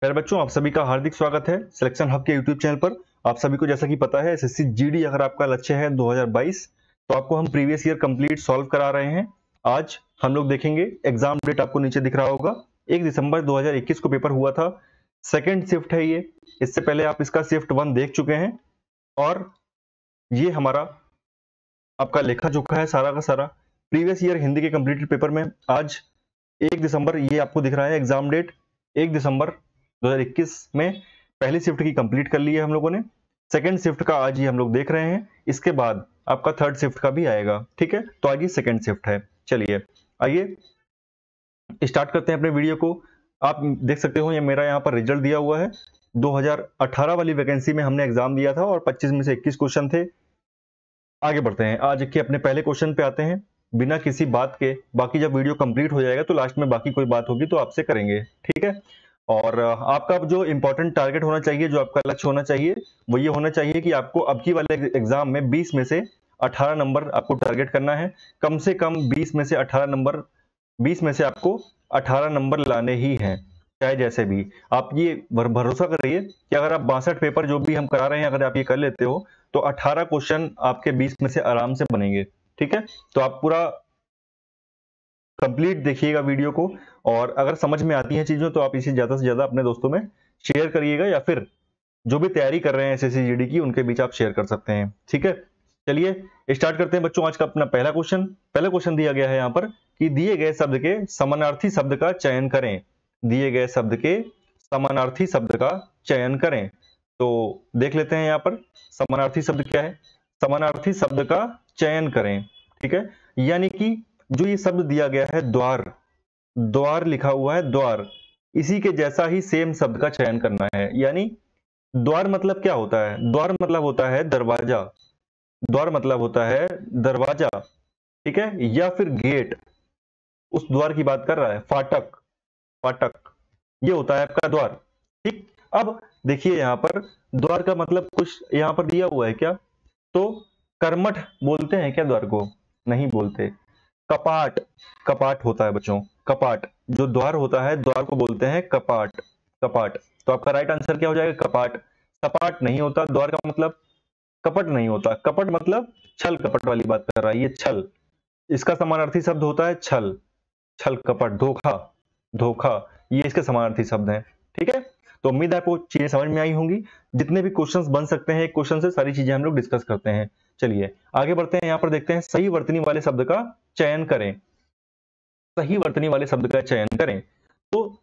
प्यारे बच्चों, आप सभी का हार्दिक स्वागत है सिलेक्शन हब के यूट्यूब चैनल पर। आप सभी को जैसा कि पता है एसएससी जीडी अगर आपका लक्ष्य है 2022 तो आपको हम प्रीवियस ईयर कंप्लीट सॉल्व करा रहे हैं। आज हम लोग देखेंगे, एग्जाम डेट आपको नीचे दिख रहा होगा, 1 दिसंबर 2021 को पेपर हुआ था। सेकेंड शिफ्ट है ये। इससे पहले आप इसका शिफ्ट 1 देख चुके हैं और ये हमारा आपका लेखा जोखा है सारा का सारा प्रीवियस ईयर हिंदी के कंप्लीटेड पेपर में। आज 1 दिसंबर ये आपको दिख रहा है एग्जाम डेट, 1 दिसंबर 2021 में पहली शिफ्ट की कंप्लीट कर ली है हम लोगों ने। सेकंड शिफ्ट का आज ही हम लोग देख रहे हैं, इसके बाद आपका थर्ड शिफ्ट का भी आएगा। ठीक है, तो आज ये सेकंड शिफ्ट है। चलिए आइए स्टार्ट करते हैं अपने वीडियो को। आप देख सकते हो ये मेरा यहाँ पर रिजल्ट दिया हुआ है। 2018 वाली वैकेंसी में हमने एग्जाम दिया था और 25 में से 21 क्वेश्चन थे। आगे बढ़ते हैं, आज के अपने पहले क्वेश्चन पे आते हैं बिना किसी बात के। बाकी जब वीडियो कंप्लीट हो जाएगा तो लास्ट में बाकी कोई बात होगी तो आपसे करेंगे, ठीक है। और आपका जो इंपॉर्टेंट टारगेट होना चाहिए, जो आपका लक्ष्य होना चाहिए, वो ये होना चाहिए कि आपको अब की वाले एग्जाम में 20 में से 18 नंबर आपको टारगेट करना है। कम से कम 20 में से 18 नंबर, 20 में से आपको 18 नंबर लाने ही हैं, चाहे जैसे भी। आप ये भरोसा करिए कि अगर आप 62 पेपर जो भी हम करा रहे हैं अगर आप ये कर लेते हो तो 18 क्वेश्चन आपके 20 में से आराम से बनेंगे, ठीक है। तो आप पूरा कंप्लीट देखिएगा वीडियो को, और अगर समझ में आती हैं चीजें तो आप इसे ज्यादा से ज्यादा अपने दोस्तों में शेयर करिएगा, या फिर जो भी तैयारी कर रहे हैं एसएससी जीडी की उनके बीच आप शेयर कर सकते हैं, ठीक है। चलिए स्टार्ट करते हैं बच्चों आज का अपना पहला क्वेश्चन। पहला क्वेश्चन दिया गया है यहाँ पर कि दिए गए शब्द के समानार्थी शब्द का चयन करें। दिए गए शब्द के समानार्थी शब्द का चयन करें। तो देख लेते हैं यहाँ पर समानार्थी शब्द क्या है। समानार्थी शब्द का चयन करें, ठीक है। यानी कि जो ये शब्द दिया गया है द्वार, द्वार लिखा हुआ है द्वार, इसी के जैसा ही सेम शब्द का चयन करना है। यानी द्वार मतलब क्या होता है? द्वार मतलब होता है दरवाजा, द्वार मतलब होता है दरवाजा, ठीक है, या फिर गेट। उस द्वार की बात कर रहा है, फाटक, फाटक ये होता है आपका द्वार, ठीक। अब देखिए यहाँ पर द्वार का मतलब कुछ यहाँ पर दिया हुआ है क्या? तो कर्मठ बोलते हैं क्या द्वार को? नहीं बोलते। कपाट, कपाट होता है बच्चों, कपाट। जो द्वार होता है द्वार को बोलते हैं कपाट, कपाट। तो आपका राइट आंसर क्या हो जाएगा? कपाट। सपाट नहीं होता द्वार का मतलब, कपट नहीं होता। कपट मतलब छल कपट वाली बात कर रहा है, ये छल। इसका समानार्थी शब्द होता है छल, छल कपट, धोखा, धोखा, ये इसके समानार्थी शब्द हैं, ठीक है। तो उम्मीद है आपको चीजें समझ में आई होंगी। जितने भी क्वेश्चंस बन सकते हैं एक क्वेश्चन से सारी चीजें हम लोग डिस्कस करते हैं। चलिए आगे बढ़ते हैं, यहाँ पर देखते हैं सही वर्तनी वाले शब्द का चयन करें। सही वर्तनी वाले शब्द का चयन करें। तो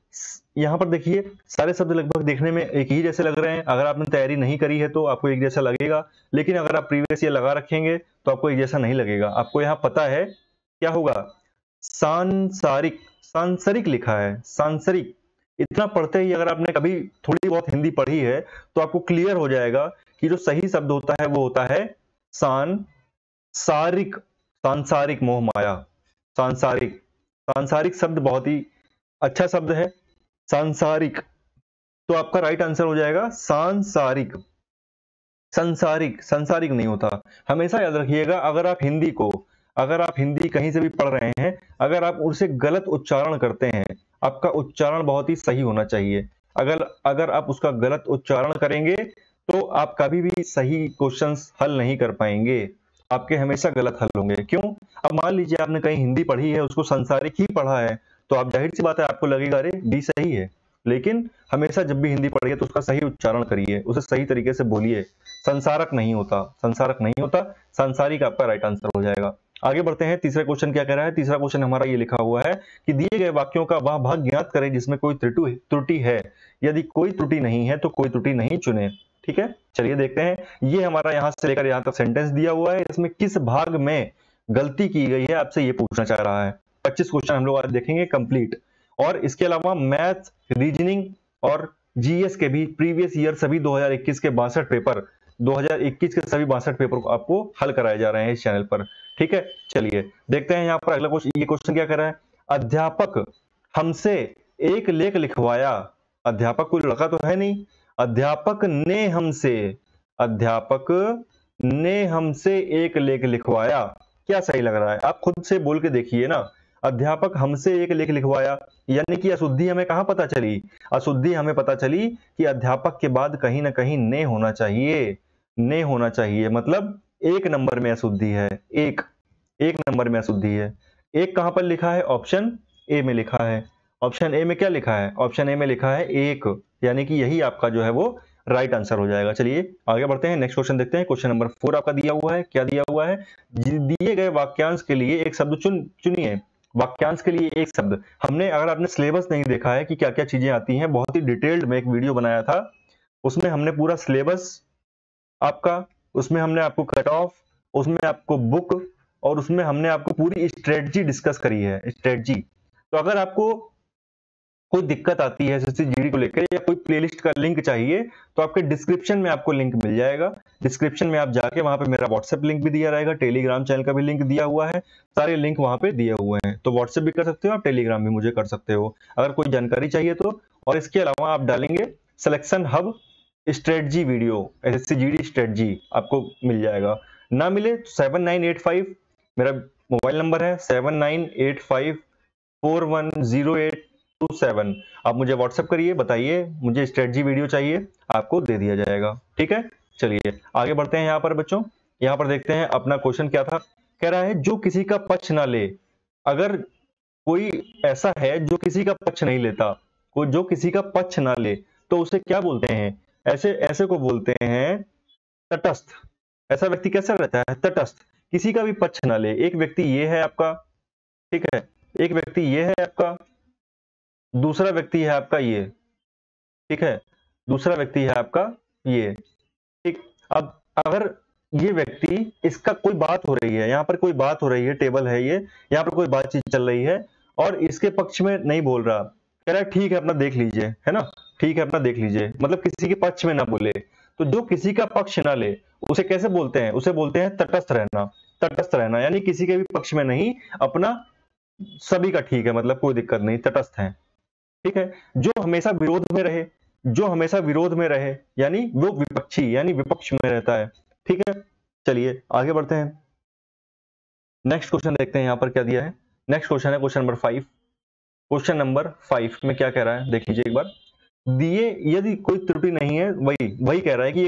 यहाँ पर देखिए सारे शब्द लगभग देखने में एक ही जैसे लग रहे हैं। अगर आपने तैयारी नहीं करी है तो आपको एक जैसा लगेगा, लेकिन अगर आप प्रीवियस ईयर लगा रखेंगे तो आपको एक जैसा नहीं लगेगा। आपको यहाँ पता है क्या होगा? सांसारिक, सांसारिक लिखा है, सांसारिक। इतना पढ़ते ही अगर आपने कभी थोड़ी बहुत हिंदी पढ़ी है तो आपको क्लियर हो जाएगा कि जो सही शब्द होता है वो होता है सांसारिक, सांसारिक मोह माया, सांसारिक। सांसारिक शब्द बहुत ही अच्छा शब्द है, सांसारिक। तो आपका राइट आंसर हो जाएगा सांसारिक। संसारिक, संसारिक नहीं होता। हमेशा याद रखिएगा अगर आप हिंदी को, अगर आप हिंदी कहीं से भी पढ़ रहे हैं, अगर आप उसे गलत उच्चारण करते हैं, आपका उच्चारण बहुत ही सही होना चाहिए। अगर अगर आप उसका गलत उच्चारण करेंगे तो आप कभी भी सही क्वेश्चंस हल नहीं कर पाएंगे, आपके हमेशा गलत हल होंगे। क्यों? अब मान लीजिए आपने कहीं हिंदी पढ़ी है, उसको संसारिक ही पढ़ा है, तो आप जाहिर सी बात है आपको लगेगा अरे डी सही है। लेकिन हमेशा जब भी हिंदी पढ़िए तो उसका सही उच्चारण करिए, उसे सही तरीके से बोलिए। संसारक नहीं होता, संसारक नहीं होता, सांसारिक आपका राइट आंसर हो जाएगा। आगे बढ़ते हैं, तीसरा क्वेश्चन क्या कह रहा है। तीसरा क्वेश्चन हमारा ये लिखा हुआ है कि दिए गए वाक्यों का वह भाग ज्ञात करें जिसमें कोई त्रुटि है, यदि कोई त्रुटि नहीं है तो कोई त्रुटि नहीं चुने, ठीक है। चलिए देखते हैं, ये हमारा यहां से लेकर यहां तक सेंटेंस दिया हुआ है, इसमें किस भाग में गलती की गई है आपसे ये पूछना चाह रहा है। 25 क्वेश्चन हम लोग आज देखेंगे कंप्लीट, और इसके अलावा मैथ, रीजनिंग और जीएस के भी प्रीवियस ईयर सभी 2021 के 62 पेपर, 2021 के सभी 62 पेपर को आपको हल कराए जा रहे हैं इस चैनल पर, ठीक है। चलिए देखते हैं यहाँ पर अगला क्वेश्चन। ये क्वेश्चन क्या कर रहा है? अध्यापक हमसे एक लेख लिखवाया। अध्यापक कोई लड़का तो है नहीं। अध्यापक ने हमसे, अध्यापक ने हमसे एक लेख लिखवाया। क्या सही लग रहा है? आप खुद से बोल के देखिए ना। अध्यापक हमसे एक लेख लिखवाया, यानी कि अशुद्धि हमें कहाँ पता चली? अशुद्धि हमें पता चली कि अध्यापक के बाद कहीं ना कहीं ने होना चाहिए, ने होना चाहिए, मतलब एक नंबर में अशुद्धि है, एक नंबर में अशुद्धि है। एक कहां पर लिखा है? ऑप्शन ए में लिखा है। ऑप्शन ए में क्या लिखा है? ऑप्शन ए में लिखा है एक, यानी कि यही आपका जो है वो राइट आंसर हो जाएगा। चलिए आगे बढ़ते हैं, नेक्स्ट क्वेश्चन देखते हैं। क्वेश्चन नंबर 4 आपका दिया हुआ है, क्या दिया हुआ है? दिए गए वाक्यांश के लिए एक शब्द चुनिए। वाक्यांश के लिए एक शब्द। हमने, अगर आपने सिलेबस नहीं देखा है कि क्या क्या चीजें आती हैं, बहुत ही डिटेल्ड में एक वीडियो बनाया था, उसमें हमने पूरा सिलेबस आपका, उसमें हमने आपको कट ऑफ, उसमें आपको बुक, और उसमें हमने आपको पूरी स्ट्रेटजी डिस्कस करी है, स्ट्रेटजी। तो अगर आपको कोई दिक्कत आती है एसएससी जीडी को लेकर, या कोई प्लेलिस्ट का लिंक चाहिए, तो आपके डिस्क्रिप्शन में आपको लिंक मिल जाएगा। डिस्क्रिप्शन में आप जाके वहां पे मेरा व्हाट्सएप लिंक भी दिया रहेगा, टेलीग्राम चैनल का भी लिंक दिया हुआ है, सारे लिंक वहां पे दिए हुए हैं। तो व्हाट्सएप भी कर सकते हो आप, टेलीग्राम भी मुझे कर सकते हो अगर कोई जानकारी चाहिए तो। और इसके अलावा आप डालेंगे selection hub strategy video, SSC GD strategy, आपको मिल जाएगा। ना मिले तो 7985 मेरा मोबाइल नंबर है, 7985410827। आप मुझे व्हाट्सएप करिए, बताइए मुझे स्ट्रेटजी वीडियो चाहिए, आपको दे दिया जाएगा। ठीक है, चलिए आगे बढ़ते हैं। यहाँ पर बच्चों, यहाँ पर देखते हैं अपना क्वेश्चन क्या था। कह रहा है जो किसी का पक्ष ना ले। अगर कोई ऐसा है जो किसी का पक्ष नहीं लेता, कोई जो किसी का पक्ष ना ले, तो उसे क्या बोलते हैं? ऐसे ऐसे को बोलते हैं तटस्थ। ऐसा व्यक्ति कैसा रहता है? तटस्थ, किसी का भी पक्ष ना ले। एक व्यक्ति ये है आपका, ठीक है, एक व्यक्ति ये है आपका, दूसरा व्यक्ति है आपका ये, ठीक है, दूसरा व्यक्ति है आपका ये, ठीक। अब अगर ये व्यक्ति, इसका कोई बात हो रही है, यहाँ पर कोई बात हो रही है, टेबल है ये, यहाँ पर कोई बातचीत चल रही है, और इसके पक्ष में नहीं बोल रहा, कह रहा है ठीक है अपना देख लीजिए, है ना, ठीक है अपना देख लीजिए, मतलब किसी के पक्ष में ना बोले। तो जो किसी का पक्ष ना ले, उसे कैसे बोलते हैं? उसे बोलते हैं तटस्थ रहना। तटस्थ रहना यानी किसी के भी पक्ष में नहीं, अपना सभी का ठीक है, मतलब कोई दिक्कत नहीं, तटस्थ है। ठीक है, जो हमेशा विरोध में रहे, जो हमेशा विरोध में रहे, यानी वो विपक्षी, यानी विपक्ष में रहता है। ठीक है, चलिए आगे बढ़ते हैं। नेक्स्ट क्वेश्चन देखते हैं यहाँ पर क्या दिया है। नेक्स्ट क्वेश्चन है क्वेश्चन नंबर 5। क्वेश्चन नंबर 5 में क्या कह रहा है, देख लीजिए एक बार। दिए यदि कोई त्रुटि नहीं है, वही कह रहा है कि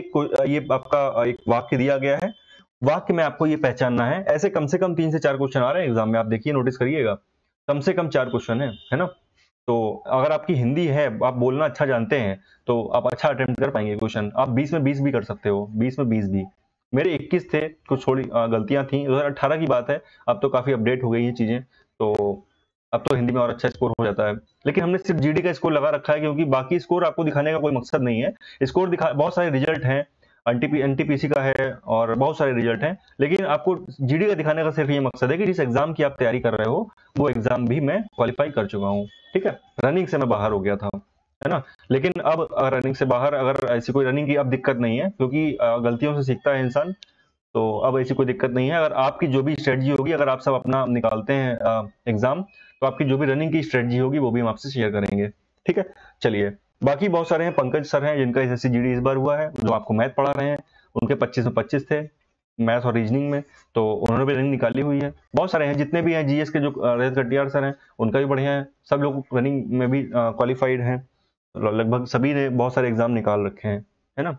ये आपका एक वाक्य दिया गया है, वाक्य में आपको ये पहचानना है। ऐसे कम से कम 3 से 4 क्वेश्चन आ रहे हैं एग्जाम में, आप देखिए, नोटिस करिएगा, कम से कम 4 क्वेश्चन है ना। तो अगर आपकी हिंदी है, आप बोलना अच्छा जानते हैं, तो आप अच्छा अटेम्प्ट कर पाएंगे क्वेश्चन। आप 20 में 20 भी कर सकते हो, 20 में 20 भी। मेरे 21 थे, कुछ थोड़ी गलतियां थी, 2018 की बात है, अब तो काफी अपडेट हो गई हैं चीजें, तो अब तो हिंदी में और अच्छा स्कोर हो जाता है। लेकिन हमने सिर्फ जीडी का स्कोर लगा रखा है, क्योंकि बाकी स्कोर आपको दिखाने का कोई मकसद नहीं है। स्कोर दिखा, बहुत सारे रिजल्ट हैं, एनटीपीसी का है और बहुत सारे रिजल्ट हैं, लेकिन आपको जीडी का दिखाने का सिर्फ ये मकसद है कि जिस एग्जाम की आप तैयारी कर रहे हो, वो एग्जाम भी मैं क्वालिफाई कर चुका हूँ। ठीक है, रनिंग से मैं बाहर हो गया था, है ना। लेकिन अब रनिंग से बाहर, अगर ऐसी कोई रनिंग की अब दिक्कत नहीं है, क्योंकि गलतियों से सीखता है इंसान, तो अब ऐसी कोई दिक्कत नहीं है। अगर आपकी जो भी स्ट्रेटजी होगी, अगर आप सब अपना निकालते हैं एग्जाम, तो आपकी जो भी रनिंग की स्ट्रेटजी होगी वो भी हम आपसे शेयर करेंगे। ठीक है, चलिए बाकी बहुत सारे हैं, पंकज सर हैं जिनका एसएससी जीडी इस बार हुआ है, जो आपको मैथ पढ़ा रहे हैं, उनके 25 में 25 थे मैथ और रीजनिंग में, तो उन्होंने भी रनिंग निकाली हुई है। बहुत सारे हैं, जितने भी हैं जीएस के, जो रजत कटियार सर हैं, उनका भी बढ़िया है, सब लोग रनिंग में भी क्वालिफाइड हैं, लगभग सभी ने बहुत सारे एग्जाम निकाल रखे हैं, है ना।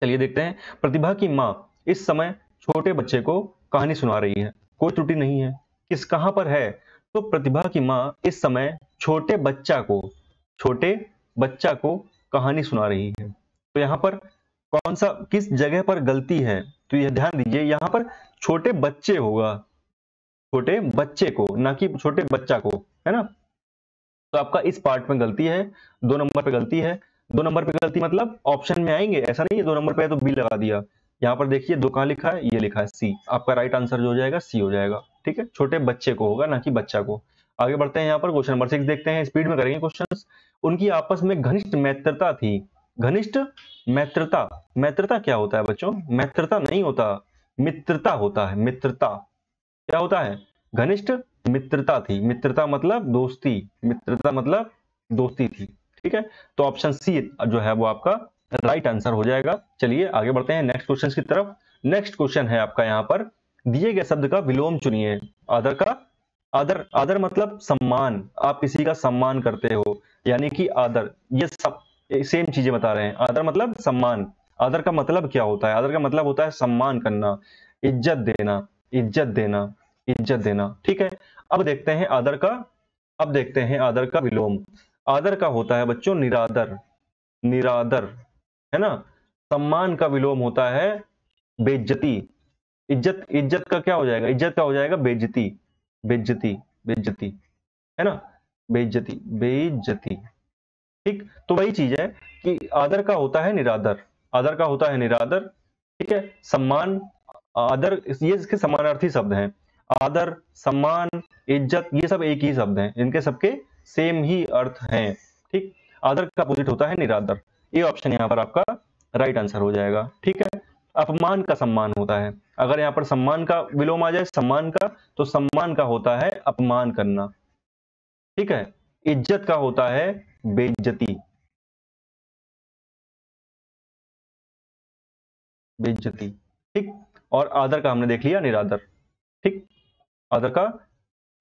चलिए देखते हैं। प्रतिभा की माँ इस समय छोटे बच्चे को कहानी सुना रही है, कोई त्रुटि नहीं है, किस कहां पर है? तो प्रतिभा की माँ इस समय छोटे बच्चा को कहानी सुना रही है। तो यहाँ पर कौन सा, किस जगह पर गलती है? तो यह ध्यान दीजिए, यहाँ पर छोटे बच्चे होगा, छोटे बच्चे को, ना कि छोटे बच्चा को, है ना। तो आपका इस पार्ट में गलती है, 2 नंबर पे गलती है। 2 नंबर पे गलती मतलब ऑप्शन में आएंगे, ऐसा नहीं है 2 नंबर पे है तो बी लगा दिया। यहाँ पर देखिए 2 कहाँ लिखा है, ये लिखा है सी, आपका राइट आंसर जो हो जाएगा सी हो जाएगा। ठीक है, छोटे बच्चे को होगा, ना कि बच्चा को। आगे बढ़ते हैं, यहाँ पर क्वेश्चन नंबर 6 देखते हैं, स्पीड में करेंगे क्वेश्चन। उनकी आपस में घनिष्ठ मैत्रता थी। घनिष्ठ मैत्रता, मैत्रता क्या होता है बच्चों? मैत्रता नहीं होता, मित्रता होता है। मित्रता क्या होता है? घनिष्ठ मित्रता थी, मित्रता मतलब दोस्ती, मित्रता मतलब दोस्ती थी। ठीक है, तो ऑप्शन सी जो है वो आपका राइट आंसर हो जाएगा। चलिए आगे बढ़ते हैं नेक्स्ट क्वेश्चन की तरफ। नेक्स्ट क्वेश्चन है आपका, यहाँ पर दिए गए शब्द का विलोम चुनिए। अदर का आदर, आदर मतलब सम्मान, आप किसी का सम्मान करते हो, यानी कि आदर, ये सब सेम चीजें बता रहे हैं। आदर मतलब सम्मान। आदर का मतलब क्या होता है? आदर का मतलब होता है सम्मान करना, इज्जत देना, इज्जत देना, इज्जत देना। ठीक है, अब देखते हैं आदर का, अब देखते हैं आदर का विलोम। आदर का होता है बच्चों निरादर, निरादर, है ना। सम्मान का विलोम होता है बेइज्जती। इज्जत, इज्जत का क्या हो जाएगा? इज्जत का हो जाएगा बेइज्जती, बेइज्जती, बेइज्जती, है ना, बेइज्जती, बेइज्जती। ठीक, तो वही चीज है कि आदर का होता है निरादर, आदर का होता है निरादर। ठीक है, सम्मान, आदर, ये इसके समानार्थी शब्द हैं। आदर, सम्मान, इज्जत, ये सब एक ही शब्द हैं, इनके सबके सेम ही अर्थ हैं। ठीक, आदर का अपोजिट होता है निरादर। ये ऑप्शन यहाँ पर आपका राइट आंसर हो जाएगा। ठीक है, अपमान का सम्मान होता है। अगर यहाँ पर सम्मान का विलोम आ जाए, सम्मान का, तो सम्मान का होता है अपमान करना। ठीक है, इज्जत का होता है बेइज्जती, बेइज्जती। ठीक, और आदर का हमने देख लिया निरादर। ठीक, आदर का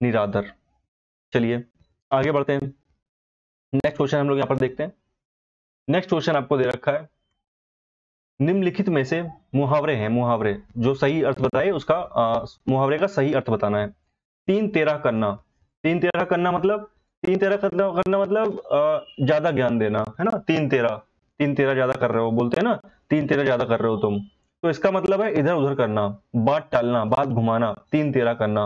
निरादर। चलिए आगे बढ़ते हैं। नेक्स्ट क्वेश्चन हम लोग यहाँ पर देखते हैं। नेक्स्ट क्वेश्चन आपको दे रखा है, निम्नलिखित में से मुहावरे हैं, मुहावरे जो सही अर्थ बताए उसका मुहावरे का सही अर्थ बताना है। 3-13 करना, 3-13 करना मतलब, 3-13 करना मतलब ज्यादा ज्ञान देना, है ना। 3-13, 3-13 ज्यादा कर रहे हो, बोलते हैं ना 3-13 ज्यादा कर रहे हो तुम, तो इसका मतलब है इधर उधर करना, बात टालना, बात घुमाना, 3-13 करना,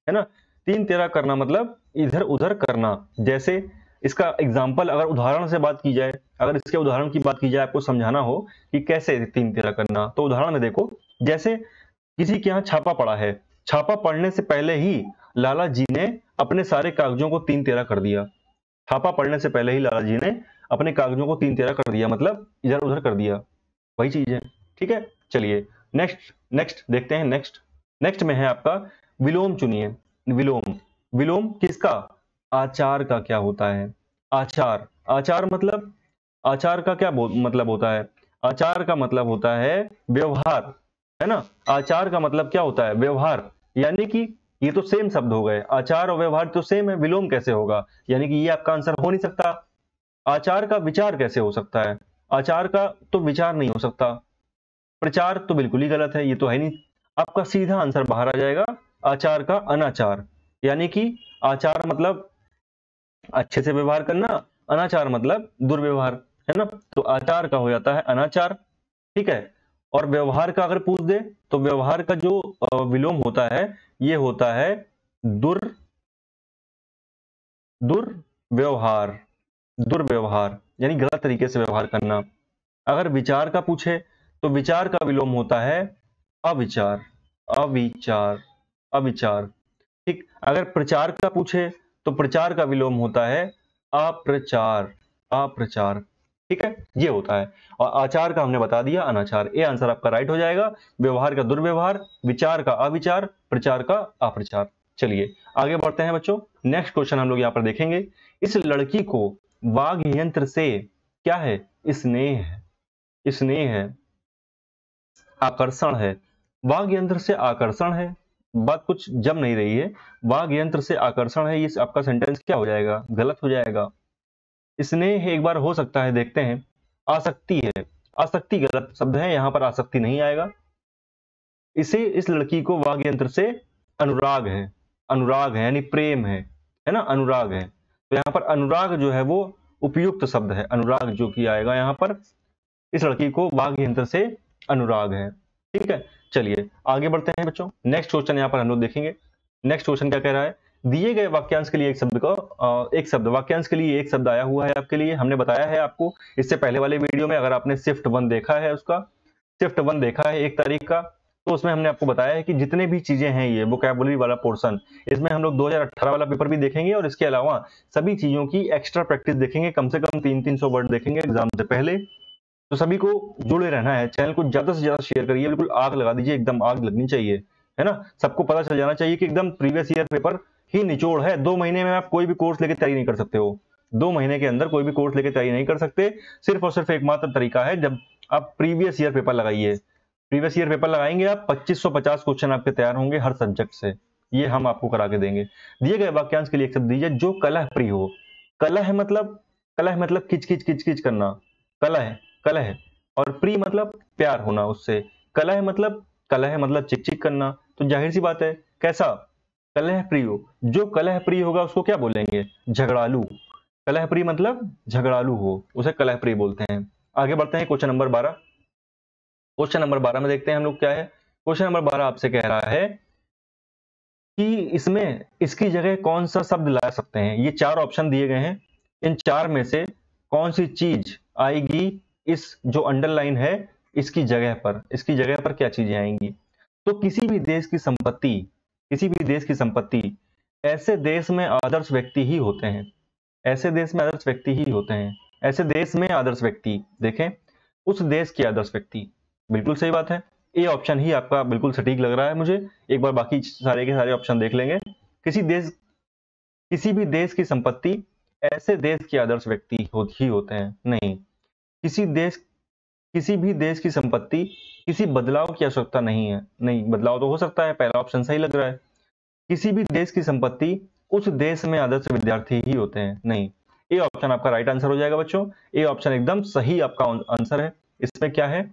है ना। 3-13 करना मतलब इधर उधर करना। जैसे इसका एग्जाम्पल, अगर उदाहरण से बात की जाए, अगर इसके उदाहरण की बात की जाए, आपको समझाना हो कि कैसे 3-13 करना, तो उदाहरण में देखो, जैसे किसी के यहाँ छापा पड़ा है, छापा पड़ने से पहले ही लाला जी ने अपने सारे कागजों को 3-13 कर दिया। छापा पड़ने से पहले ही लाला जी ने अपने कागजों को 3-13 कर दिया, मतलब इधर उधर कर दिया, वही चीज है। ठीक है, चलिए नेक्स्ट, नेक्स्ट देखते हैं। नेक्स्ट, नेक्स्ट में है आपका विलोम चुनिए। विलोम, विलोम किसका? आचार का क्या होता है? आचार, आचार मतलब, आचार का क्या मतलब होता है? आचार का मतलब होता है व्यवहार, है ना। आचार का मतलब क्या होता है? व्यवहार, यानी कि ये तो सेम शब्द हो गए, आचार और व्यवहार तो सेम है, विलोम कैसे होगा? यानी कि ये आपका आंसर हो नहीं सकता। आचार का विचार कैसे हो सकता है? आचार का तो विचार नहीं हो सकता। प्रचार तो बिल्कुल ही गलत है, ये तो है नहीं। आपका सीधा आंसर बाहर आ जाएगा, आचार का अनाचार, यानी कि आचार मतलब अच्छे से व्यवहार करना, अनाचार मतलब दुर्व्यवहार, है ना। तो आचार का हो जाता है अनाचार। ठीक है, और व्यवहार का अगर पूछ दे, तो व्यवहार का जो विलोम होता है, ये होता है दुर, दुर्व्यवहार, दुर्व्यवहार यानी गलत तरीके से व्यवहार करना। अगर विचार का पूछे, तो विचार का विलोम होता है अविचार, अविचार, अविचार। ठीक, अगर प्रचार का पूछे, तो प्रचार का विलोम होता है अप्रचार, अप्रचार। ठीक है, ये होता है। और आचार का हमने बता दिया अनाचार। ये आंसर आपका राइट हो जाएगा। व्यवहार का दुर्व्यवहार, विचार का अविचार, प्रचार का अप्रचार। चलिए आगे बढ़ते हैं बच्चों। नेक्स्ट क्वेश्चन हम लोग यहाँ पर देखेंगे। इस लड़की को वाग यंत्र से क्या है? स्नेह है, स्नेह है, आकर्षण है। वाग यंत्र से आकर्षण है, बात कुछ जम नहीं रही है। वाग यंत्र से आकर्षण है, ये आपका सेंटेंस क्या हो जाएगा? गलत हो जाएगा। स्नेह एक बार हो सकता है, देखते हैं। आसक्ति है, आसक्ति गलत शब्द है, यहां पर आसक्ति नहीं आएगा। इसे, इस लड़की को वाग यंत्र से अनुराग है, अनुराग है यानी प्रेम है ना, अनुराग है। तो यहाँ पर अनुराग जो है वो उपयुक्त शब्द है, अनुराग जो कि आएगा यहाँ पर। इस लड़की को वाग यंत्र से अनुराग है। ठीक है, चलिए आगे बढ़ते हैं बच्चों। नेक्स्ट क्वेश्चन यहाँ पर हम लोग देखेंगे। नेक्स्ट क्वेश्चन क्या कह रहा है? दिए गए वाक्यांश के लिए एक शब्द का, एक शब्द, वाक्यांश के लिए एक शब्द आया हुआ है आपके लिए। हमने बताया है आपको इससे पहले वाले वीडियो में, अगर आपने शिफ्ट 1 देखा है, उसका शिफ्ट 1 देखा है 1 तारीख का, तो उसमें हमने आपको बताया है कि जितने भी चीजें हैं, ये वोकैबुलरी वाला पोर्शन, इसमें हम लोग 2018 वाला पेपर भी देखेंगे, और इसके अलावा सभी चीजों की एक्स्ट्रा प्रैक्टिस देखेंगे। कम से कम 300-300 वर्ड देखेंगे एग्जाम से पहले। तो सभी को जुड़े रहना है, चैनल को ज्यादा से ज्यादा शेयर करिए, बिल्कुल आग लगा दीजिए, एकदम आग लगनी चाहिए, है ना। सबको पता चल जाना चाहिए कि एकदम प्रीवियस ईयर पेपर ही निचोड़ है। 2 महीने में आप कोई भी कोर्स लेके तैयारी नहीं कर सकते हो। 2 महीने के अंदर कोई भी कोर्स लेके तैयारी नहीं कर सकते। सिर्फ और सिर्फ एकमात्र तरीका है, जब आप प्रीवियस ईयर पेपर लगाइए। प्रीवियस ईयर पेपर लगाएंगे आप, 2550 क्वेश्चन आपके तैयार होंगे हर सब्जेक्ट से। ये हम आपको करा के देंगे। दिए गए वाक्यांश के लिए एक शब्द दीजिए जो कलह प्रिय हो। कलह मतलब किच किच किच किच करना, कलह कलह, और प्रिय मतलब प्यार होना उससे। कलह मतलब चिक चिक करना, तो जाहिर सी बात है कैसा, कलह प्रिय हो। जो कलह प्रिय होगा उसको क्या बोलेंगे, झगड़ालू। कलह प्रिय मतलब झगड़ालू हो, उसे कलह प्रिय बोलते हैं। आगे बढ़ते हैं क्वेश्चन नंबर 12। क्वेश्चन नंबर 12 में देखते हैं हम लोग क्या है। क्वेश्चन नंबर 12 आपसे कह रहा है कि इसमें इसकी जगह कौन सा शब्द ला सकते हैं। ये 4 ऑप्शन दिए गए हैं, इन 4 में से कौन सी चीज आएगी इस जो अंडरलाइन है इसकी जगह पर क्या चीजें आएंगी। तो किसी भी देश की संपत्ति ऐसे देश में आदर्श व्यक्ति ही होते हैं। ऐसे देश में आदर्श व्यक्ति देखें, उस देश के आदर्श व्यक्ति, बिल्कुल सही बात है। ए ऑप्शन ही आपका बिल्कुल सटीक लग रहा है मुझे। एक बार बाकी सारे के सारे ऑप्शन देख लेंगे। किसी भी देश की संपत्ति ऐसे देश के आदर्श व्यक्ति ही होते हैं। नहीं, किसी भी देश की संपत्ति किसी बदलाव की आवश्यकता नहीं है। नहीं, बदलाव तो हो सकता है, पहला ऑप्शन सही लग रहा है। किसी भी देश की संपत्ति उस देश में आदर्श विद्यार्थी ही होते हैं। नहीं, ए ऑप्शन आपका राइट आंसर हो जाएगा बच्चों। ए ऑप्शन एकदम सही आपका आंसर है। इसमें क्या है,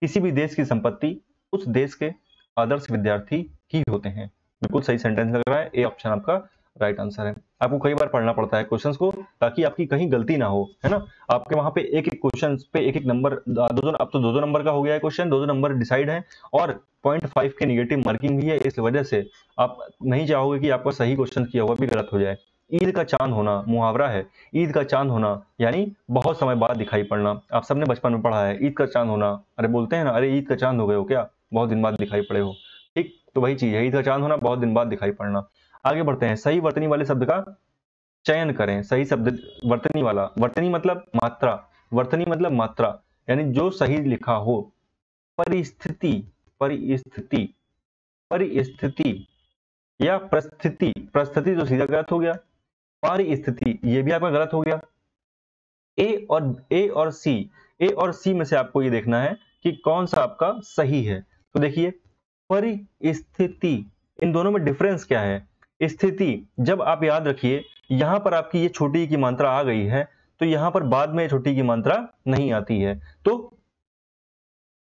किसी भी देश की संपत्ति उस देश के आदर्श विद्यार्थी ही होते हैं। बिल्कुल सही सेंटेंस लग रहा है, ए ऑप्शन आपका राइट आंसर है। आपको कई बार पढ़ना पड़ता है क्वेश्चंस को ताकि आपकी कहीं गलती ना हो, है ना। आपके वहां पे एक एक क्वेश्चन पे एक एक नंबर, अब तो दो नंबर का हो गया है क्वेश्चन, दो नंबर डिसाइड है और 0.5 की नेगेटिव मार्किंग भी है। इस वजह से आप नहीं चाहोगे कि आपका सही क्वेश्चन किया हुआ भी गलत हो जाए। ईद का चांद होना मुहावरा है, ईद का चांद होना यानी बहुत समय बाद दिखाई पड़ना। आप सबने बचपन में पढ़ा है ईद का चांद होना, अरे बोलते हैं ना, अरे ईद का चांद हो गए हो क्या, बहुत दिन बाद दिखाई पड़े हो। ठीक, तो वही चीज है, ईद का चांद होना, बहुत दिन बाद दिखाई पड़ना। आगे बढ़ते हैं, सही वर्तनी वाले शब्द का चयन करें। सही शब्द वर्तनी वाला, वर्तनी मतलब मात्रा, यानी जो सही लिखा हो। परिस्थिति या परिस्थिति तो सीधा गलत हो गया। परिस्थिति ये भी आपका गलत हो गया। ए और सी में से आपको ये देखना है कि कौन सा आपका सही है। तो देखिए, परिस्थिति, इन दोनों में डिफरेंस क्या है। स्थिति, जब आप याद रखिए यहां पर आपकी ये छोटी की मात्रा आ गई है तो यहां पर बाद में छोटी की मात्रा नहीं आती है। तो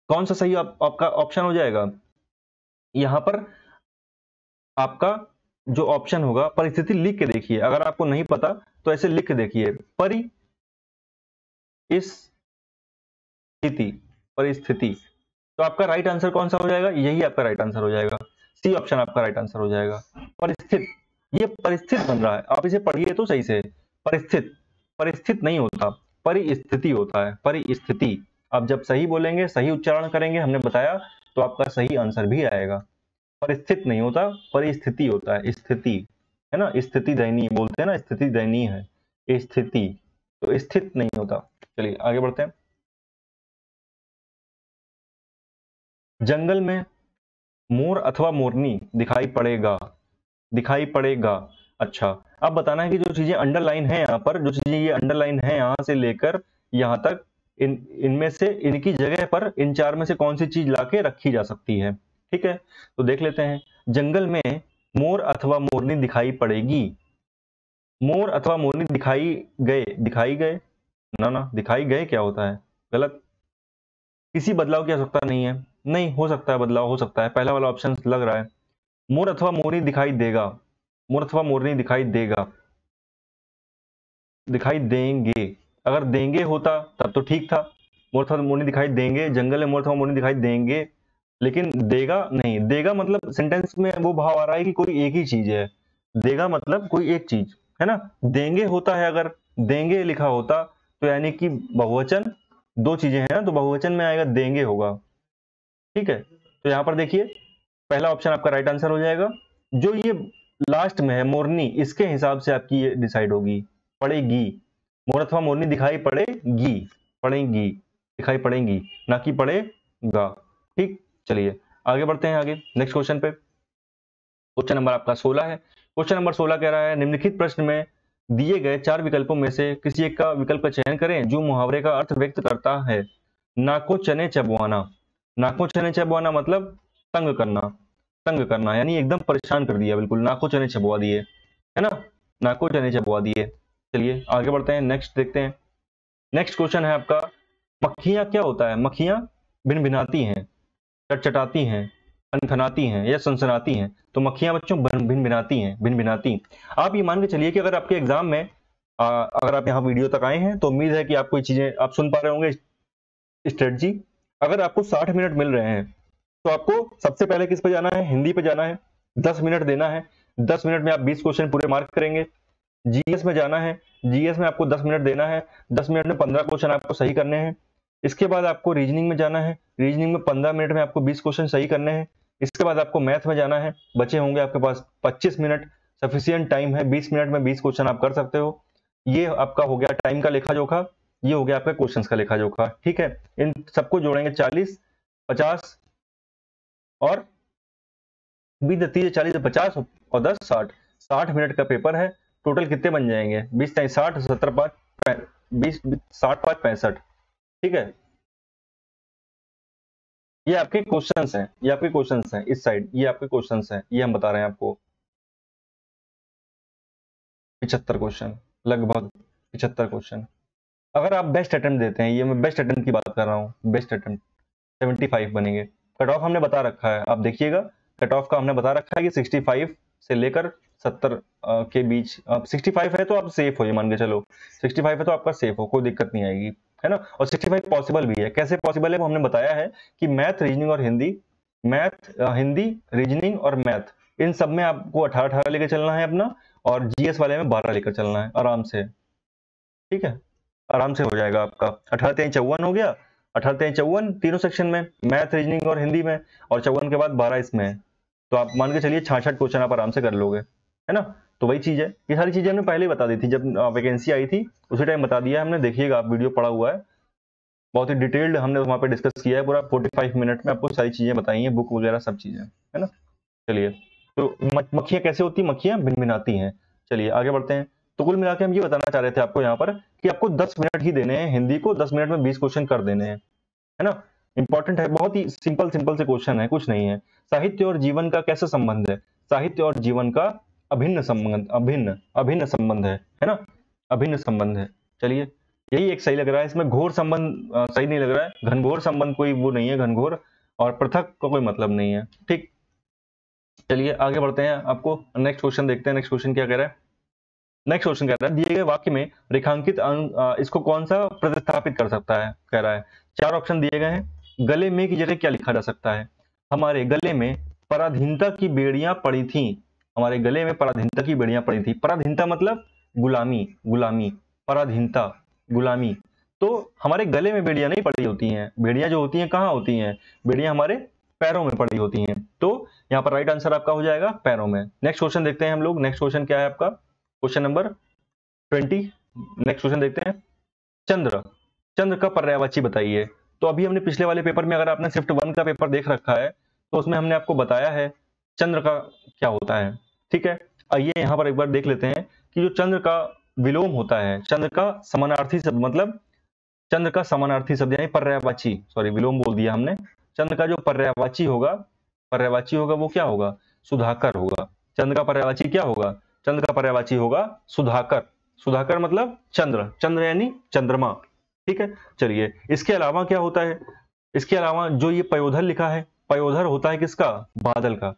कौन सा सही आपका ऑप्शन हो जाएगा, यहां पर आपका जो ऑप्शन होगा, परिस्थिति लिख के देखिए। अगर आपको नहीं पता तो ऐसे लिख के देखिए, परिस्थिति। तो आपका राइट आंसर कौन सा हो जाएगा, यही आपका राइट आंसर हो जाएगा। सी ऑप्शन आपका राइट आंसर हो जाएगा। परिस्थित, ये परिस्थित बन रहा है, आप इसे पढ़िए तो सही से। परिस्थित नहीं होता, परिस्थिति होता है, परिस्थिति। आप जब सही बोलेंगे, सही उच्चारण करेंगे, हमने बताया, तो आपका सही आंसर भी आएगा। परिस्थित नहीं होता, परिस्थिति होता है, स्थिति, है ना। स्थिति दयनीय बोलते हैं ना, स्थिति दयनीय है, स्थिति, तो स्थित नहीं होता। चलिए आगे बढ़ते हैं। जंगल में मोर अथवा मोरनी दिखाई पड़ेगा। अच्छा, अब बताना है कि जो चीजें अंडरलाइन है यहाँ पर, जो चीजें ये अंडरलाइन है यहाँ से लेकर यहाँ तक, इनमें से इनकी जगह पर इन 4 में से कौन सी चीज लाके रखी जा सकती है। ठीक है, तो देख लेते हैं। जंगल में मोर अथवा मोरनी दिखाई पड़ेगी। मोर अथवा मोरनी दिखाई गए ना, दिखाई गए क्या होता है, गलत। किसी बदलाव की आवश्यकता नहीं है, नहीं, हो सकता है बदलाव, हो सकता है, पहला वाला ऑप्शन लग रहा है। मोर अथवा मोरनी दिखाई देगा, मोर अथवा मोरनी दिखाई देंगे। अगर देंगे होता तब तो ठीक था, मोर अथवा मोरनी दिखाई देंगे, जंगल में मोर अथवा मोरनी दिखाई देंगे, लेकिन देगा नहीं। देगा मतलब सेंटेंस में वो भाव आ रहा है कि कोई एक ही चीज है, देगा मतलब कोई एक चीज, है ना। देंगे होता है, अगर देंगे लिखा होता तो यानी कि बहुवचन, 2 चीजें हैं ना, तो बहुवचन में आएगा, देंगे होगा। ठीक है, तो यहां पर देखिए पहला ऑप्शन आपका राइट आंसर हो जाएगा। जो ये लास्ट में है मोरनी, इसके हिसाब से आपकी ये डिसाइड होगी, पड़ेगी। मोर अथवा मोरनी दिखाई पड़ेगी, दिखाई पड़ेंगी, ना कि पड़ेगा। ठीक, चलिए आगे बढ़ते हैं, आगे नेक्स्ट क्वेश्चन पे। क्वेश्चन नंबर आपका 16 है। क्वेश्चन नंबर 16 कह रहा है, निम्नलिखित प्रश्न में दिए गए 4 विकल्पों में से किसी एक का विकल्प का चयन करें जो मुहावरे का अर्थ व्यक्त करता है। नाको चने चबवाना, नाको चने चबवाना मतलब तंग करना, तंग करना, यानी एकदम परेशान कर दिया, बिल्कुल नाको चने चबवा दिए, है ना, नाको चने चबवा दिए। चलिए आगे बढ़ते हैं, नेक्स्ट देखते हैं। नेक्स्ट क्वेश्चन है आपका, मक्खियां क्या होता है? मक्खियां भिनभिनाती हैं, चटचटाती हैं, खनखनाती हैं या सनसनाती हैं। तो मक्खियां बच्चों भिनभिनाती हैं, भिनभिनाती। आप ये मान के चलिए कि अगर आपके एग्जाम में अगर आप यहाँ वीडियो तक आए हैं तो उम्मीद है कि आपको ये चीजें आप सुन पा रहे होंगे स्ट्रेटजी। अगर आपको 60 मिनट मिल रहे हैं तो आपको सबसे पहले किस पे जाना है? हिंदी पे जाना है, 10 मिनट देना है। 10 मिनट में आप 20 क्वेश्चन पूरे मार्क करेंगे। जीएस में जाना है, जीएस में आपको 10 मिनट देना है, 10 मिनट में 15 क्वेश्चन आपको सही करने हैं। इसके बाद आपको रीजनिंग में जाना है, रीजनिंग में 15 मिनट में आपको 20 क्वेश्चन सही करने हैं। इसके बाद आपको मैथ में जाना है, बचे होंगे आपके पास 25 मिनट, सफिशियंट टाइम है, 20 मिनट में 20 क्वेश्चन आप कर सकते हो। ये आपका हो गया टाइम का लेखा जोखा, ये हो गया आपका क्वेश्चंस का लेखा जोखा। ठीक है, इन सबको जोड़ेंगे 40, 50 और 20, 30, 40, 50 और 10, 60। 60 मिनट का पेपर है। टोटल कितने बन जाएंगे? 20, 60, 70, 5, 20, 60, 5, 65। ठीक है, ये आपके क्वेश्चंस हैं, ये आपके क्वेश्चंस हैं इस साइड, ये आपके क्वेश्चंस हैं, ये हम बता रहे हैं आपको। 75 क्वेश्चन, लगभग 75 क्वेश्चन। अगर आप बेस्ट अटेम्प्ट देते हैं, ये मैं बेस्ट अटेम्प्ट की बात कर रहा हूँ, बेस्ट अटेम्प्ट 75 बनेंगे। कट ऑफ हमने बता रखा है, आप देखिएगा कट ऑफ का हमने बता रखा है कि 65 से लेकर 70 के बीच। 65 है तो आप सेफ हो, ये मान के चलो 65 है तो आपका सेफ हो, कोई दिक्कत नहीं आएगी, है ना। और 65 पॉसिबल भी है। कैसे पॉसिबल है वो हमने बताया है कि मैथ, रीजनिंग और हिंदी, मैथ, हिंदी, रीजनिंग और मैथ, इन सब में आपको 18-18 लेकर चलना है अपना, और जीएस वाले में 12 लेकर चलना है आराम से। ठीक है, आराम से हो जाएगा आपका। 18 3 54 हो गया, 18 3 54 तीनों सेक्शन में, मैथ, रीजनिंग और हिंदी में, और 54 के बाद 12 इसमें है। तो आप मान के चलिए 66 क्वेश्चन आप आराम से कर लोगे, है ना। तो वही चीज है, ये सारी चीजें हमने पहले ही बता दी थी जब वैकेंसी आई थी, उसी टाइम बता दिया हमने। देखिएगा आप, वीडियो पड़ा हुआ है, बहुत ही डिटेल्ड हमने वहां पे डिस्कस किया है पूरा। 45 मिनट में आपको सारी चीजें बताई हैं, बुक वगैरह सब चीजें, है ना। चलिए, तो मक्खियां कैसे होती है? मक्खियां भिनभिनाती हैं। चलिए आगे बढ़ते हैं। तो कुल मिला के हम ये बताना चाह रहे थे आपको यहाँ पर कि आपको 10 मिनट ही देने हैं, हिंदी को 10 मिनट में 20 क्वेश्चन कर देने हैं, है ना। इंपॉर्टेंट है, बहुत ही सिंपल सिंपल से क्वेश्चन है, कुछ नहीं है। साहित्य और जीवन का कैसा संबंध है? साहित्य और जीवन का अभिन्न संबंध, अभिन्न अभिन्न संबंध है ना, अभिन्न संबंध है। चलिए, यही एक सही लग रहा है। इसमें घोर संबंध सही नहीं लग रहा है, घनघोर संबंध कोई वो नहीं है, घनघोर और पृथक का कोई मतलब नहीं है। ठीक, चलिए आगे बढ़ते हैं। आपको नेक्स्ट क्वेश्चन देखते हैं। नेक्स्ट क्वेश्चन क्या कह रहा है? नेक्स्ट क्वेश्चन कह रहा है, दिए गए वाक्य में रेखांकित इसको कौन सा प्रतिस्थापित कर सकता है? कह रहा है 4 ऑप्शन दिए गए हैं। गले में की जगह क्या लिखा जा सकता है? हमारे गले में पराधीनता की बेड़ियां पड़ी थी। हमारे गले में पराधीनता की बेड़ियां पड़ी थी। पराधीनता मतलब गुलामी, गुलामी, पराधीनता, गुलामी। तो हमारे गले में बेड़ियां नहीं पड़ी होती हैं। बेड़ियां जो होती हैं कहाँ होती हैं? बेड़ियां हमारे पैरों में पड़ी होती हैं। तो यहाँ पर राइट आंसर आपका हो जाएगा पैरों में। नेक्स्ट क्वेश्चन देखते हैं हम लोग। नेक्स्ट क्वेश्चन क्या है आपका? Question number 20। नेक्स्ट क्वेश्चन देखते हैं। चंद्र, चंद्र का पर्यायवाची बताइए। तो अभी हमने पिछले वाले पेपर में, अगर आपने शिफ्ट 1 का पेपर देख रखा है तो उसमें हमने आपको बताया है चंद्र का क्या होता है। ठीक है, आइए यहाँ पर एक बार देख लेते हैं कि जो चंद्र का विलोम होता है, चंद्र का समानार्थी शब्द, मतलब चंद्र का समानार्थी शब्द यानी पर्यायवाची, सॉरी विलोम बोल दिया हमने। चंद्र का जो पर्यायवाची होगा, पर्यायवाची होगा वो क्या होगा? सुधाकर होगा। चंद्र का पर्यायवाची क्या होगा? चंद्र का पर्यायवाची होगा सुधाकर। सुधाकर मतलब चंद्र, चंद्र यानी चंद्रमा। ठीक है, चलिए इसके अलावा क्या होता है? इसके अलावा जो ये पयोधर लिखा है, पयोधर होता है किसका? बादल का।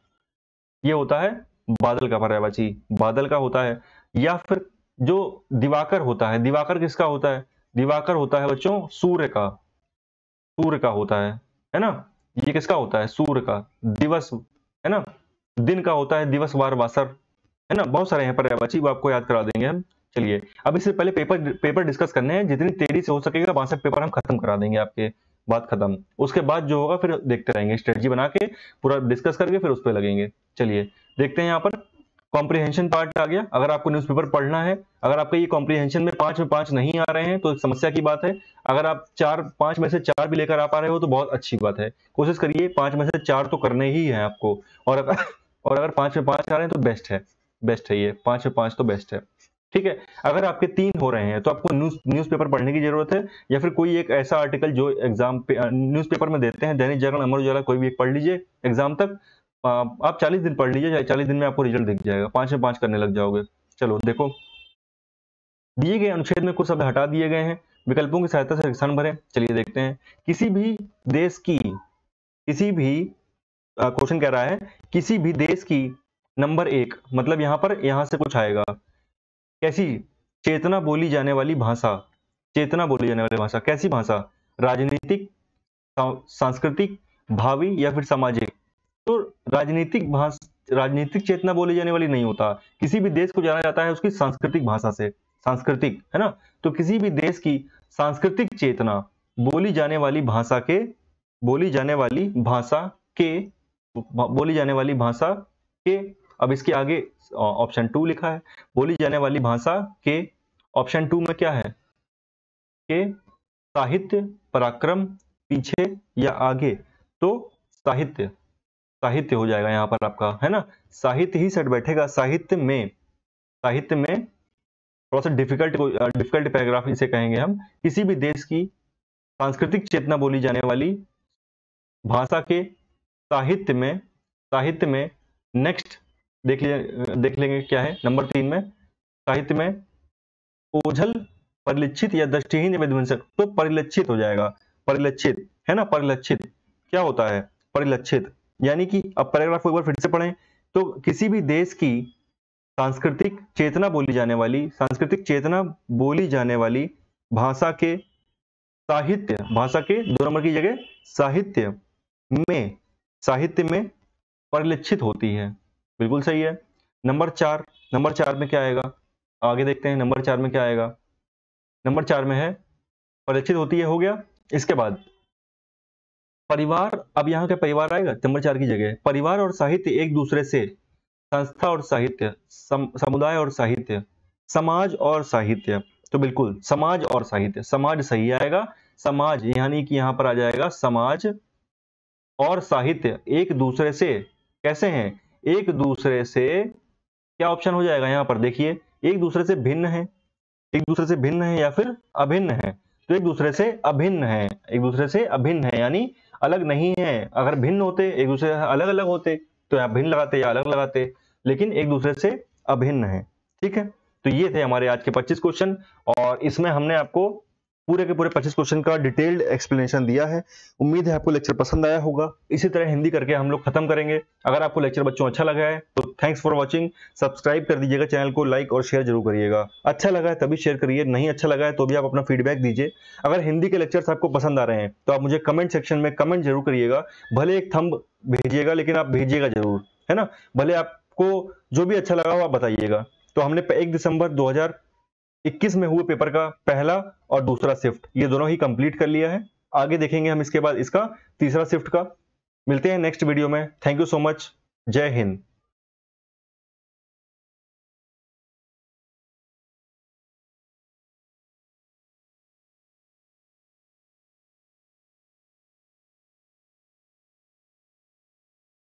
ये होता है बादल का पर्यायवाची, बादल का होता है। या फिर जो दिवाकर होता है, दिवाकर किसका होता है? दिवाकर होता है बच्चों सूर्य का, सूर्य का होता है ना। ये किसका होता है? सूर्य का। दिवस, है ना, दिन का होता है दिवस, वार, वासर, है ना। बहुत सारे हैं पर्यायवाची, वो आपको याद करा देंगे हम। चलिए, अब इससे पहले पेपर डिस्कस करने हैं, जितनी तेजी से हो सकेगा वहां से पेपर हम खत्म करा देंगे आपके, बात खत्म। उसके बाद जो होगा फिर देखते रहेंगे, स्ट्रेटजी बना के पूरा डिस्कस करके फिर उस पर लगेंगे। चलिए देखते हैं यहाँ पर कॉम्प्रिहेंशन पार्ट आ गया। अगर आपको न्यूज़पेपर पढ़ना है, अगर आपके ये कॉम्प्रिहेंशन में 5 में 5 नहीं आ रहे हैं तो एक समस्या की बात है। अगर आप 5 में से 4 भी लेकर आ पा रहे हो तो बहुत अच्छी बात है। कोशिश करिए 5 में से 4 तो करने ही है आपको। और अगर 5 में 5 आ रहे हैं तो बेस्ट है, बेस्ट है ये 5 में 5 तो बेस्ट है। ठीक है, अगर आपके 3 हो रहे हैं तो आपको न्यूज़पेपर पढ़ने की जरूरत है, या फिर कोई एक ऐसा आर्टिकल जो एग्जाम पे न्यूज़पेपर में देते हैं, दैनिक जागरण, अमर उजाला, कोई भी एक पढ़ लीजिए एग्जाम तक। आप 40 दिन पढ़ लीजिए, 40 दिन में आपको रिजल्ट दिख जाएगा, 5 में 5 करने लग जाओगे। चलो देखो, दिए गए अनुच्छेद में कुछ शब्द हटा दिए गए हैं, विकल्पों की सहायता से स्थान भरें। चलिए देखते हैं। किसी भी देश की, किसी भी क्वेश्चन कह रहा है किसी भी देश की नंबर 1, मतलब यहां पर यहां से कुछ आएगा। कैसी? चेतना बोली जाने वाली भाषा, चेतना बोली जाने वाली भाषा, कैसी भाषा? राजनीतिक, सांस्कृतिक, भावी या फिर सामाजिक? तो राजनीतिक चेतना बोली जाने वाली नहीं होता। किसी भी देश को जाना जाता है उसकी सांस्कृतिक भाषा से, सांस्कृतिक, है ना। तो किसी भी देश की सांस्कृतिक चेतना बोली जाने वाली भाषा के, बोली जाने वाली भाषा के, बोली जाने वाली भाषा के, अब इसके आगे ऑप्शन 2 लिखा है, बोली जाने वाली भाषा के, ऑप्शन 2 में क्या है? के साहित्य, पराक्रम, पीछे या आगे? तो साहित्य, साहित्य हो जाएगा यहां पर आपका, है ना। साहित्य ही सेट बैठेगा। साहित्य में, साहित्य में थोड़ा सा डिफिकल्ट पैराग्राफ इसे कहेंगे हम। किसी भी देश की सांस्कृतिक चेतना बोली जाने वाली भाषा के साहित्य में, साहित्य में नेक्स्ट देख लेंगे क्या है नंबर 3 में। साहित्य में ओझल, परिलक्षित या दृष्टिहीन विध्वंसक? तो परिलक्षित हो जाएगा, परिलक्षित, है ना। परिलक्षित क्या होता है? परिलक्षित यानी कि, अब पैराग्राफ को एक बार फिर से पढ़ें तो, किसी भी देश की सांस्कृतिक चेतना बोली जाने वाली, सांस्कृतिक चेतना बोली जाने वाली भाषा के साहित्य, भाषा के 2 नंबर की जगह साहित्य में, साहित्य में परिलक्षित होती है। बिल्कुल सही है। नंबर 4, नंबर 4 में क्या आएगा? आगे देखते हैं नंबर 4 में क्या आएगा। नंबर 4 में है परिलक्षित होती है, हो गया। इसके बाद परिवार, अब यहाँ क्या परिवार आएगा नंबर 4 की जगह? परिवार और साहित्य एक दूसरे से, संस्था और साहित्य, समुदाय और साहित्य, समाज और साहित्य। तो बिल्कुल समाज और साहित्य, समाज सही आएगा। समाज यानी कि यहां पर आ जाएगा समाज और साहित्य एक दूसरे से कैसे हैं? एक दूसरे से, क्या ऑप्शन हो जाएगा यहां पर? देखिए, एक दूसरे से भिन्न है, एक दूसरे से भिन्न है या फिर अभिन्न है? तो एक दूसरे से अभिन्न है, एक दूसरे से अभिन्न है यानी अलग नहीं है। अगर भिन्न होते, एक दूसरे से अलग अलग होते तो या भिन्न लगाते या अलग लगाते, लेकिन एक दूसरे से अभिन्न है। ठीक है, तो ये थे हमारे आज के 25 क्वेश्चन, और इसमें हमने आपको पूरे के पूरे 25 क्वेश्चन का डिटेल्ड एक्सप्लेनेशन दिया है। उम्मीद है आपको लेक्चर पसंद आया होगा। इसी तरह हिंदी करके हम लोग खत्म करेंगे। अगर आपको लेक्चर बच्चों अच्छा लगा है तो थैंक्स फॉर वॉचिंग। सब्सक्राइब कर दीजिएगा चैनल को, लाइक और शेयर जरूर करिएगा। अच्छा लगा है तभी शेयर करिए, नहीं अच्छा लगा है तो भी आप अपना फीडबैक दीजिए। अगर हिंदी के लेक्चर्स आपको पसंद आ रहे हैं तो आप मुझे कमेंट सेक्शन में कमेंट जरूर करिएगा। भले एक थंब भेजिएगा लेकिन आप भेजिएगा जरूर, है ना। भले आपको जो भी अच्छा लगा हो आप बताइएगा। तो हमने 1 दिसंबर 2021 में हुए पेपर का पहला और दूसरा शिफ्ट ये दोनों ही कंप्लीट कर लिया है। आगे देखेंगे हम इसके बाद इसका तीसरा शिफ्ट का। मिलते हैं नेक्स्ट वीडियो में। Thank you so much. जय हिंद।